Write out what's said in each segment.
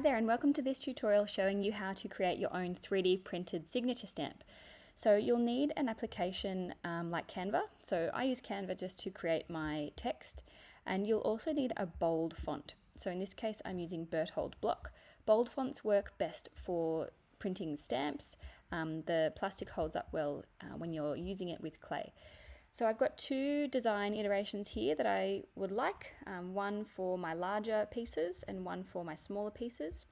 there and welcome to this tutorial showing you how to create your own 3D printed signature stamp. So you'll need an application like Canva. So I use Canva just to create my text, and you'll also need a bold font. So in this case I'm using Berthold Block. Bold fonts work best for printing stamps. The plastic holds up well when you're using it with clay. So I've got two design iterations here that I would like, one for my larger pieces and one for my smaller pieces.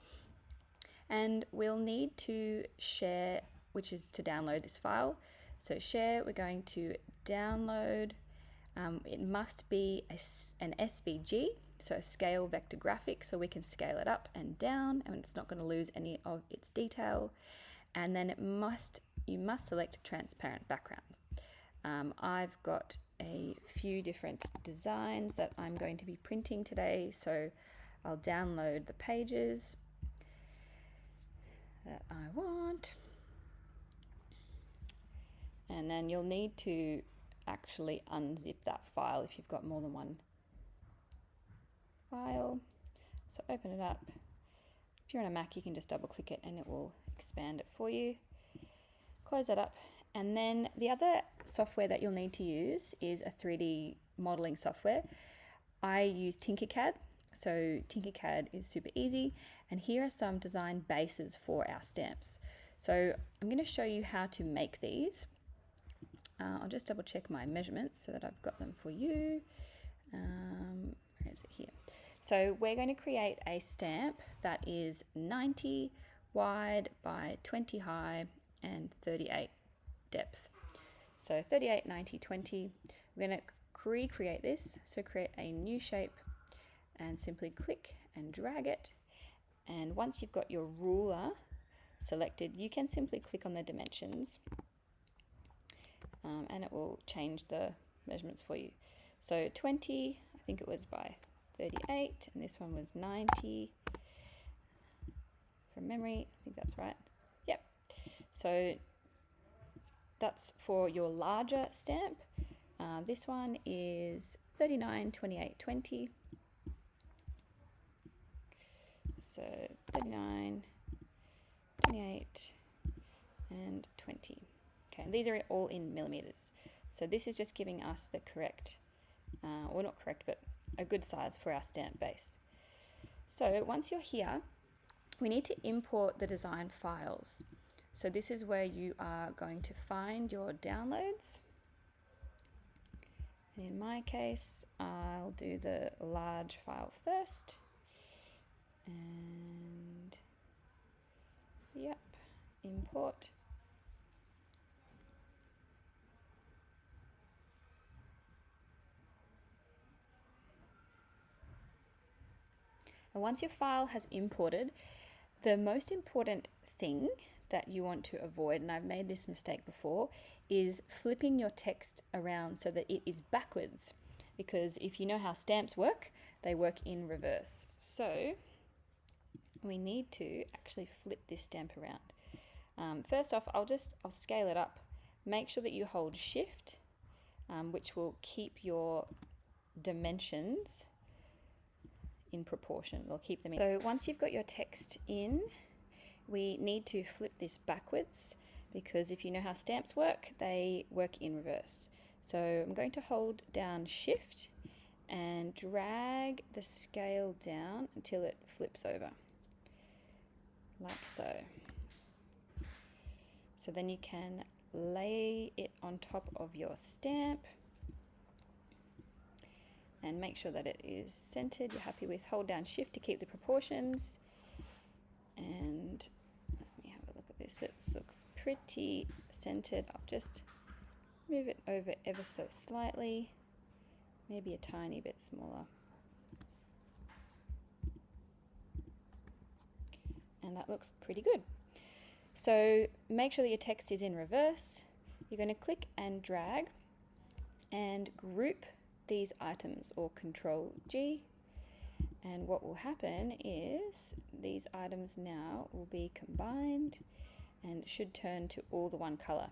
And we'll need to share, which is to download this file. So share, we're going to download, it must be an SVG, so a scale vector graphic, so we can scale it up and down and it's not going to lose any of its detail. And then you must select transparent background. I've got a few different designs that I'm going to be printing today, so I'll download the pages that I want, and then you'll need to actually unzip that file if you've got more than one file. So open it up. If you're on a Mac, you can just double click it and it will expand it for you. Close that up. And then the other software that you'll need to use is a 3D modeling software. I use Tinkercad. So Tinkercad is super easy. And here are some design bases for our stamps. So I'm going to show you how to make these. I'll just double check my measurements so that I've got them for you. Where is it here? So we're going to create a stamp that is 90 wide by 20 high and 38 depth. So 38, 90, 20. We're going to recreate this. So create a new shape and simply click and drag it. And once you've got your ruler selected, you can simply click on the dimensions and it will change the measurements for you. So 20, I think it was by 38, and this one was 90 from memory. I think that's right. Yep. So that's for your larger stamp. This one is 39, 28, 20. So 39, 28, and 20. Okay, and these are all in millimeters. So this is just giving us the correct, or not correct, but a good size for our stamp base. So once you're here, we need to import the design files. So this is where you are going to find your downloads. And in my case, I'll do the large file first. And yep, import. And once your file has imported, the most important thing that you want to avoid, and I've made this mistake before, is flipping your text around so that it is backwards, because if you know how stamps work, they work in reverse. So we need to actually flip this stamp around. First off, I'll scale it up. Make sure that you hold shift, which will keep your dimensions in proportion. We'll keep them in. So once you've got your text in, we need to flip this backwards, because if you know how stamps work, they work in reverse. So I'm going to hold down shift and drag the scale down until it flips over, like so. So then you can lay it on top of your stamp and make sure that it is centered. You're happy with, hold down shift to keep the proportions. And let me have a look at this. It looks pretty centered. I'll just move it over ever so slightly, maybe a tiny bit smaller. And that looks pretty good. So make sure that your text is in reverse. You're going to click and drag and group these items, or Control G, and what will happen is these items now will be combined and should turn to all the one color.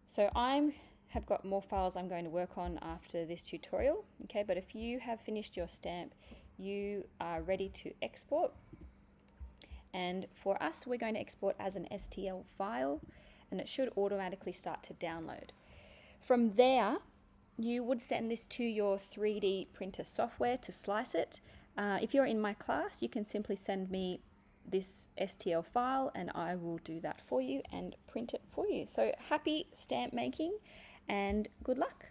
So I have got more files I'm going to work on after this tutorial, okay, but if you have finished your stamp, you are ready to export. And for us, we're going to export as an STL file, and it should automatically start to download. From there, you would send this to your 3D printer software to slice it. If you're in my class, you can simply send me this STL file and I will do that for you and print it for you. So happy stamp making and good luck.